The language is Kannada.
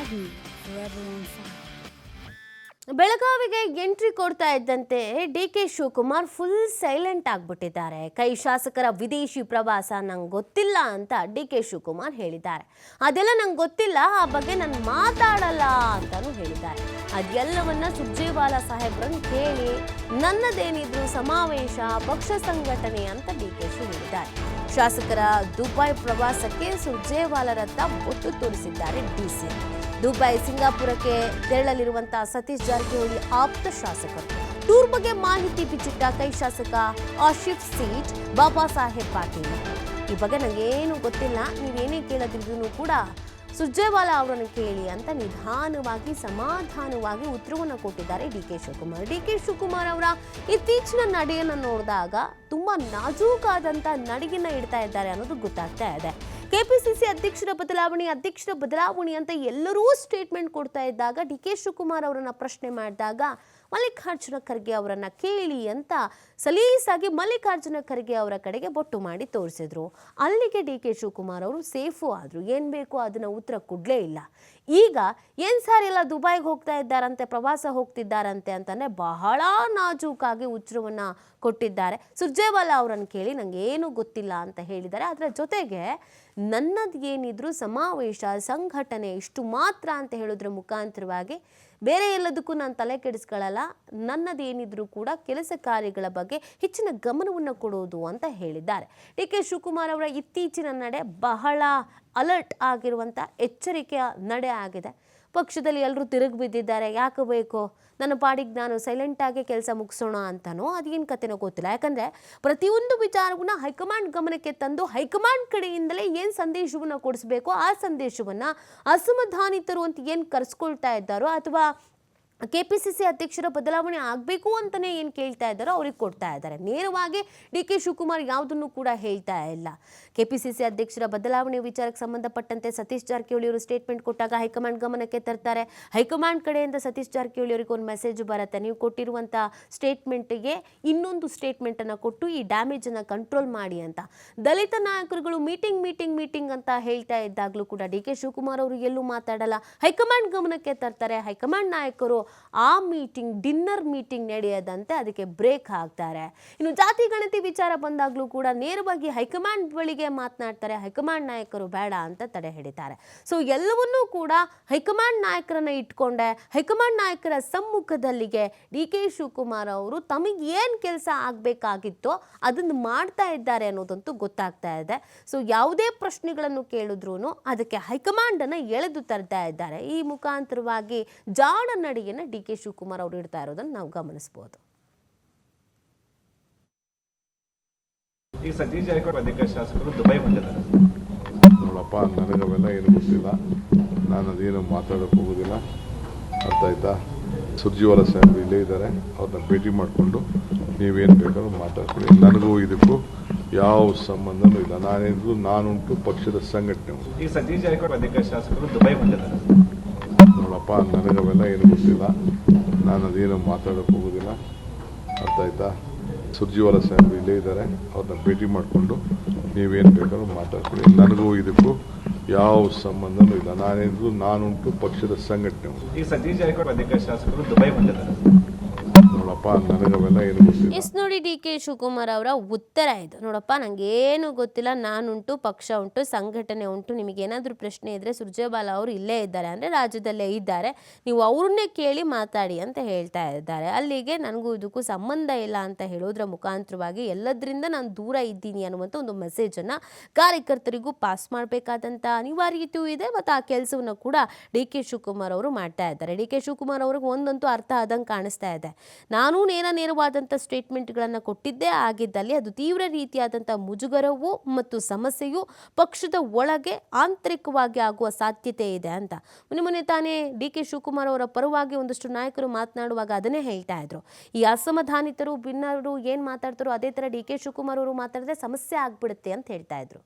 forever on fire. ಬೆಳಗಾವಿಗೆ ಎಂಟ್ರಿ ಕೊಡ್ತಾ ಇದ್ದಂತೆ ಡಿಕೆ ಶಿವಕುಮಾರ್ ಫುಲ್ ಸೈಲೆಂಟ್ ಆಗಿಬಿಟ್ಟಿದ್ದಾರೆ. ಕೈ ಶಾಸಕರ ವಿದೇಶಿ ಪ್ರವಾಸ ನಂಗೆ ಗೊತ್ತಿಲ್ಲ ಅಂತ ಡಿಕೆ ಶಿವಕುಮಾರ್ ಹೇಳಿದ್ದಾರೆ. ಅದೆಲ್ಲ ನಂಗೆ ಗೊತ್ತಿಲ್ಲ, ಆ ಬಗ್ಗೆ ನಾನು ಮಾತಾಡಲ್ಲ ಅಂತಾನು ಹೇಳಿದ್ದಾರೆ. ಅದೆಲ್ಲವನ್ನ ಸುರ್ಜೇವಾಲಾ ಸಾಹೇಬ್ರನ್ನು ಕೇಳಿ, ನನ್ನದೇನಿದ್ರು ಸಮಾವೇಶ ಪಕ್ಷ ಸಂಘಟನೆ ಅಂತ ಡಿಕೆ ಶಿ ಹೇಳಿದ್ದಾರೆ. ಶಾಸಕರ ದುಬೈ ಪ್ರವಾಸಕ್ಕೆ ಸುರ್ಜೇವಾಲಾರತ್ತ ಒತ್ತು ತೋರಿಸಿದ್ದಾರೆ ಡಿಸಿ. ದುಬೈ, ಸಿಂಗಾಪುರಕ್ಕೆ ತೆರಳಲಿರುವಂತಹ ಸತೀಶ್ ಜಾರಕಿಹೊಳಿ ಆಪ್ತ ಶಾಸಕರು. ಟೂರ್ ಬಗ್ಗೆ ಮಾಹಿತಿ ಬಿಚ್ಚಿಟ್ಟ ಕೈ ಶಾಸಕ ಆಶಿಫ್ ಸೀಟ್ ಬಾಬಾ ಸಾಹೇಬ್ ಪಾಟೀಲ್. ಈ ಬಗ್ಗೆ ನಂಗೇನು ಗೊತ್ತಿಲ್ಲ, ನೀವೇನೇ ಕೇಳದಿದ್ರು ಕೂಡ ಸುರ್ಜೇವಾಲಾ ಅವರನ್ನು ಕೇಳಿ ಅಂತ ನಿಧಾನವಾಗಿ ಸಮಾಧಾನವಾಗಿ ಉತ್ತರವನ್ನು ಕೊಟ್ಟಿದ್ದಾರೆ ಡಿಕೆ ಶಿವಕುಮಾರ್. ಡಿಕೆ ಶಿವಕುಮಾರ್ ಅವರ ಇತ್ತೀಚಿನ ನಡೆಯನ್ನು ನೋಡಿದಾಗ ತುಂಬಾ ನಾಜೂಕಾದಂತ ನಡಿಗೆನ ಇಡ್ತಾ ಇದ್ದಾರೆ ಅನ್ನೋದು ಗೊತ್ತಾಗ್ತಾ ಇದೆ. ಕೆಪಿಸಿಸಿ ಅಧ್ಯಕ್ಷರ ಬದಲಾವಣೆ ಅಂತ ಎಲ್ಲರೂ ಸ್ಟೇಟ್ಮೆಂಟ್ ಕೊಡ್ತಾ ಇದ್ದಾಗ ಡಿಕೆ ಶಿವಕುಮಾರ್ ಅವರನ್ನ ಪ್ರಶ್ನೆ ಮಾಡಿದಾಗ ಮಲ್ಲಿಕಾರ್ಜುನ ಖರ್ಗೆ ಅವರನ್ನ ಕೇಳಿ ಅಂತ ಸಲೀಸಾಗಿ ಮಲ್ಲಿಕಾರ್ಜುನ ಖರ್ಗೆ ಅವರ ಕಡೆಗೆ ಬೊಟ್ಟು ಮಾಡಿ ತೋರಿಸಿದ್ರು. ಅಲ್ಲಿಗೆ ಡಿಕೆ ಶಿವಕುಮಾರ್ ಅವರು ಸೇಫು ಆದ್ರು. ಏನ್ ಬೇಕೋ ಅದನ್ನ ಉತ್ತರ ಕೊಡ್ಲೇ ಇಲ್ಲ. ಈಗ ಏನ್ ಸಾರ್ ಎಲ್ಲ ದುಬೈಗೆ ಹೋಗ್ತಾ ಇದ್ದಾರಂತೆ, ಪ್ರವಾಸ ಹೋಗ್ತಿದ್ದಾರಂತೆ ಅಂತಾನೆ ಬಹಳ ನಾಜೂಕಾಗಿ ಉತ್ತರವನ್ನ ಕೊಟ್ಟಿದ್ದಾರೆ. ಸುರ್ಜೇವಾಲಾ ಅವರನ್ನು ಕೇಳಿ ನಂಗೆ ಏನು ಗೊತ್ತಿಲ್ಲ ಅಂತ ಹೇಳಿದ್ದಾರೆ. ಅದರ ಜೊತೆಗೆ ನನ್ನದು ಏನಿದ್ರು ಸಮಾವೇಶ ಸಂಘಟನೆ ಇಷ್ಟು ಮಾತ್ರ ಅಂತ ಹೇಳೋದ್ರ ಮುಖಾಂತರವಾಗಿ ಬೇರೆ ಎಲ್ಲದಕ್ಕೂ ನಾನು ತಲೆ ಕೆಡಿಸ್ಕೊಳ್ಳಲ್ಲ, ನನ್ನದೇನಿದ್ರು ಕೂಡ ಕೆಲಸ ಕಾರ್ಯಗಳ ಬಗ್ಗೆ ಹೆಚ್ಚಿನ ಗಮನವನ್ನು ಕೊಡೋದು ಅಂತ ಹೇಳಿದ್ದಾರೆ. ಡಿಕೆ ಶಿವಕುಮಾರ್ ಅವರ ಇತ್ತೀಚಿನ ನಡೆ ಬಹಳ ಅಲರ್ಟ್ ಆಗಿರುವಂಥ ಎಚ್ಚರಿಕೆಯ ನಡೆ ಆಗಿದೆ. ಪಕ್ಷದಲ್ಲಿ ಎಲ್ಲರೂ ತಿರುಗಿ ಬಿದ್ದಿದ್ದಾರೆ. ಯಾಕೆ ಬೇಕು, ನನ್ನ ಪಾಡಿಗೆ ನಾನು ಸೈಲೆಂಟಾಗಿ ಕೆಲಸ ಮುಗಿಸೋಣ ಅಂತನೋ ಅದೇನು ಕತೆನೋ ಗೊತ್ತಿಲ್ಲ. ಯಾಕಂದರೆ ಪ್ರತಿಯೊಂದು ವಿಚಾರವನ್ನ ಹೈಕಮಾಂಡ್ ಗಮನಕ್ಕೆ ತಂದು ಹೈಕಮಾಂಡ್ ಕಡೆಯಿಂದಲೇ ಏನು ಸಂದೇಶವನ್ನು ಕೊಡಿಸ್ಬೇಕು ಆ ಸಂದೇಶವನ್ನು ಅಸಮಾಧಾನಿತರು ಅಂತ ಏನು ಕರೆಸ್ಕೊಳ್ತಾ ಇದ್ದಾರೋ ಅಥವಾ ಕೆಪಿಸಿಸಿ ಅಧ್ಯಕ್ಷರ ಬದಲಾವಣೆ ಆಗಬೇಕು ಅಂತಲೇ ಏನು ಕೇಳ್ತಾ ಇದ್ದಾರೋ ಅವ್ರಿಗೆ ಕೊಡ್ತಾ ಇದ್ದಾರೆ. ನೇರವಾಗಿ ಡಿ ಕೆ ಶಿವಕುಮಾರ್ ಯಾವುದನ್ನು ಕೂಡ ಹೇಳ್ತಾ ಇಲ್ಲ. ಕೆಪಿಸಿಸಿ ಅಧ್ಯಕ್ಷರ ಬದಲಾವಣೆ ವಿಚಾರಕ್ಕೆ ಸಂಬಂಧಪಟ್ಟಂತೆ ಸತೀಶ್ ಜಾರಕಿಹೊಳಿ ಅವರು ಸ್ಟೇಟ್ಮೆಂಟ್ ಕೊಟ್ಟಾಗ ಹೈಕಮಾಂಡ್ ಗಮನಕ್ಕೆ ತರ್ತಾರೆ. ಹೈಕಮಾಂಡ್ ಕಡೆಯಿಂದ ಸತೀಶ್ ಜಾರಕಿಹೊಳಿ ಅವರಿಗೆ ಒಂದು ಮೆಸೇಜ್ ಬರುತ್ತೆ, ನೀವು ಕೊಟ್ಟಿರುವಂಥ ಸ್ಟೇಟ್ಮೆಂಟ್ಗೆ ಇನ್ನೊಂದು ಸ್ಟೇಟ್ಮೆಂಟನ್ನು ಕೊಟ್ಟು ಈ ಡ್ಯಾಮೇಜನ್ನು ಕಂಟ್ರೋಲ್ ಮಾಡಿ ಅಂತ. ದಲಿತ ನಾಯಕರುಗಳು ಮೀಟಿಂಗ್ ಅಂತ ಹೇಳ್ತಾ ಇದ್ದಾಗಲೂ ಕೂಡ ಡಿ ಕೆ ಶಿವಕುಮಾರ್ ಅವರು ಎಲ್ಲೂ ಮಾತಾಡಲ್ಲ. ಹೈಕಮಾಂಡ್ ಗಮನಕ್ಕೆ ತರ್ತಾರೆ. ಹೈಕಮಾಂಡ್ ನಾಯಕರು ಆ ಡಿನ್ನರ್ ಮೀಟಿಂಗ್ ನಡೆಯದಂತೆ ಅದಕ್ಕೆ ಬ್ರೇಕ್ ಹಾಕ್ತಾರೆ. ಇನ್ನು ಜಾತಿ ಗಣತಿ ವಿಚಾರ ಬಂದಾಗಲೂ ಕೂಡ ನೇರವಾಗಿ ಹೈಕಮಾಂಡ್ ಬಳಿಗೆ ಮಾತನಾಡ್ತಾರೆ. ಹೈಕಮಾಂಡ್ ನಾಯಕರು ಬೇಡ ಅಂತ ತಡೆ ಹಿಡಿತಾರೆ. ಸೊ ಎಲ್ಲವನ್ನೂ ಕೂಡ ಹೈಕಮಾಂಡ್ ನಾಯಕರನ್ನ ಇಟ್ಕೊಂಡೆ ಹೈಕಮಾಂಡ್ ನಾಯಕರ ಸಮ್ಮುಖದಲ್ಲಿಗೆ ಡಿ ಕೆ ಶಿವಕುಮಾರ್ ಅವರು ತಮಗೆ ಏನು ಕೆಲಸ ಆಗಬೇಕಾಗಿತ್ತೋ ಅದನ್ನು ಮಾಡ್ತಾ ಇದ್ದಾರೆ ಅನ್ನೋದಂತೂ ಗೊತ್ತಾಗ್ತಾ ಇದೆ. ಸೊ ಯಾವುದೇ ಪ್ರಶ್ನೆಗಳನ್ನು ಕೇಳಿದ್ರು ಅದಕ್ಕೆ ಹೈಕಮಾಂಡ್ ಅನ್ನ ಎಳೆದು ತರ್ತಾ ಇದ್ದಾರೆ. ಈ ಮುಖಾಂತರವಾಗಿ ಜಾಣ ನಡಿಗೆಯನ್ನು ಡಿ ಕೆ ಶಿವಕುಮಾರ್ ಅವರು ಇಡ್ತಾ ಇರೋದನ್ನು ನಾವು ಗಮನಿಸಬಹುದು. ಈ ಸತೀಶ್ ಜಾರಕಿಹೊಳಿ ಅಧಿಕ ಶಾಸಕರು ದುಬೈ ಬಂದಿದ್ದಾರೆ. ನೋಡಪ್ಪ, ನನಗವೆಲ್ಲ ಏನು ಗೊತ್ತಿಲ್ಲ, ನಾನು ಅದೇನು ಮಾತಾಡೋಕೆ ಹೋಗೋದಿಲ್ಲ, ಅರ್ಥ ಆಯ್ತಾ? ಸುರ್ಜೇವಾಲಾ ಸಾಹೇಬರು ಇಲ್ಲೇ ಇದ್ದಾರೆ, ಅವ್ರನ್ನ ಭೇಟಿ ಮಾಡಿಕೊಂಡು ನೀವೇನು ಬೇಕಾದ್ರೂ ಮಾತಾಡ್ಕೊಳ್ಳಿ. ನನಗೂ ಇದಕ್ಕೂ ಯಾವ ಸಂಬಂಧನೂ ಇಲ್ಲ. ನಾನೇನಿದ್ರು ನಾನುಂಟು, ಪಕ್ಷದ ಸಂಘಟನೆ ಉಂಟು. ಈ ಸತೀಶ್ ಜಾರಕಿಹೊಳಿ ಅಧಿಕ ಶಾಸಕರು ದುಬೈ ಬಂದಿದ್ದಾರೆ. ನೋಡಪ್ಪ, ನನಗವೆಲ್ಲ ಏನು ಗೊತ್ತಿಲ್ಲ, ನಾನು ಅದೇನು ಮಾತಾಡೋಕೆ ಹೋಗೋದಿಲ್ಲ, ಅರ್ಥ ಆಯ್ತಾ? ಸುರ್ಜೇವಾಲಾ ಸಾಹೇಬರು ಇಲ್ಲೇ ಇದ್ದಾರೆ, ಅವ್ರನ್ನ ಭೇಟಿ ಮಾಡಿಕೊಂಡು ನೀವೇನು ಬೇಕಾದ್ರೂ ಮಾತಾಡ್ಕೊಳ್ಳಿ. ನನಗೂ ಇದಕ್ಕೂ ಯಾವ ಸಂಬಂಧನೂ ಇಲ್ಲ. ನಾನೇನಿದ್ರು ನಾನುಂಟು, ಪಕ್ಷದ ಸಂಘಟನೆ ಉಂಟು. ಈ ಸತೀಶ್ ಜಾರಕಿಹೊಳಿ ಅಧಿಕ ಶಾಸಕರು ದುಬೈ ಬಂದಿದ್ದಾರೆ. ನೋಡಪ್ಪ, ನನಗವೆಲ್ಲ ಏನು ಗೊತ್ತಿಲ್ಲ. ಎಸ್ ನೋಡಿ, ಡಿ ಕೆ ಶಿವಕುಮಾರ್ ಅವರ ಉತ್ತರ ಇದು. ನೋಡಪ್ಪ, ನಂಗೇನು ಗೊತ್ತಿಲ್ಲ, ನಾನುಂಟು, ಪಕ್ಷ ಉಂಟು, ಸಂಘಟನೆ ಉಂಟು, ನಿಮಗೇನಾದರೂ ಪ್ರಶ್ನೆ ಇದ್ದರೆ ಸುರ್ಜೇವಾಲಾ ಅವರು ಇಲ್ಲೇ ಇದ್ದಾರೆ, ಅಂದರೆ ರಾಜ್ಯದಲ್ಲೇ ಇದ್ದಾರೆ, ನೀವು ಅವ್ರನ್ನೇ ಕೇಳಿ ಮಾತಾಡಿ ಅಂತ ಹೇಳ್ತಾ ಇದ್ದಾರೆ. ಅಲ್ಲಿಗೆ ನನಗೂ ಇದಕ್ಕೂ ಸಂಬಂಧ ಇಲ್ಲ ಅಂತ ಹೇಳೋದ್ರ ಮುಖಾಂತರವಾಗಿ ಎಲ್ಲದರಿಂದ ನಾನು ದೂರ ಇದ್ದೀನಿ ಅನ್ನುವಂಥ ಒಂದು ಮೆಸೇಜನ್ನು ಕಾರ್ಯಕರ್ತರಿಗೂ ಪಾಸ್ ಮಾಡಬೇಕಾದಂಥ ಅನಿವಾರ್ಯತೆಯೂ ಇದೆ. ಮತ್ತು ಆ ಕೆಲಸವನ್ನು ಕೂಡ ಡಿ ಕೆ ಶಿವಕುಮಾರ್ ಅವರು ಮಾಡ್ತಾ ಇದ್ದಾರೆ. ಡಿ ಕೆ ಶಿವಕುಮಾರ್ ಅವ್ರಿಗೆ ಒಂದಂತೂ ಅರ್ಥ ಆದಂಗೆ ಕಾಣಿಸ್ತಾ ಇದೆ, ನಾನು ನೇರವಾದಂಥ ಸ್ಟೇಟ್ಮೆಂಟ್ಗಳನ್ನು ಕೊಟ್ಟಿದ್ದೇ ಆಗಿದ್ದಲ್ಲಿ ಅದು ತೀವ್ರ ರೀತಿಯಾದಂಥ ಮುಜುಗರವು ಮತ್ತು ಸಮಸ್ಯೆಯು ಪಕ್ಷದ ಒಳಗೆ ಆಂತರಿಕವಾಗಿ ಆಗುವ ಸಾಧ್ಯತೆ ಇದೆ ಅಂತ ಮೊನ್ನೆ ತಾನೇ ಡಿ ಕೆ ಶಿವಕುಮಾರ್ ಅವರ ಪರವಾಗಿ ಒಂದಷ್ಟು ನಾಯಕರು ಮಾತನಾಡುವಾಗ ಅದನ್ನೇ ಹೇಳ್ತಾ ಇದ್ರು. ಈ ಅಸಮಾಧಾನಿತರು ಭಿನ್ನರು ಏನು ಮಾತಾಡ್ತಾರೋ ಅದೇ ಥರ ಡಿ ಕೆ ಶಿವಕುಮಾರ್ ಅವರು ಮಾತಾಡಿದ್ರೆ ಸಮಸ್ಯೆ ಆಗ್ಬಿಡುತ್ತೆ ಅಂತ ಹೇಳ್ತಾ ಇದ್ರು.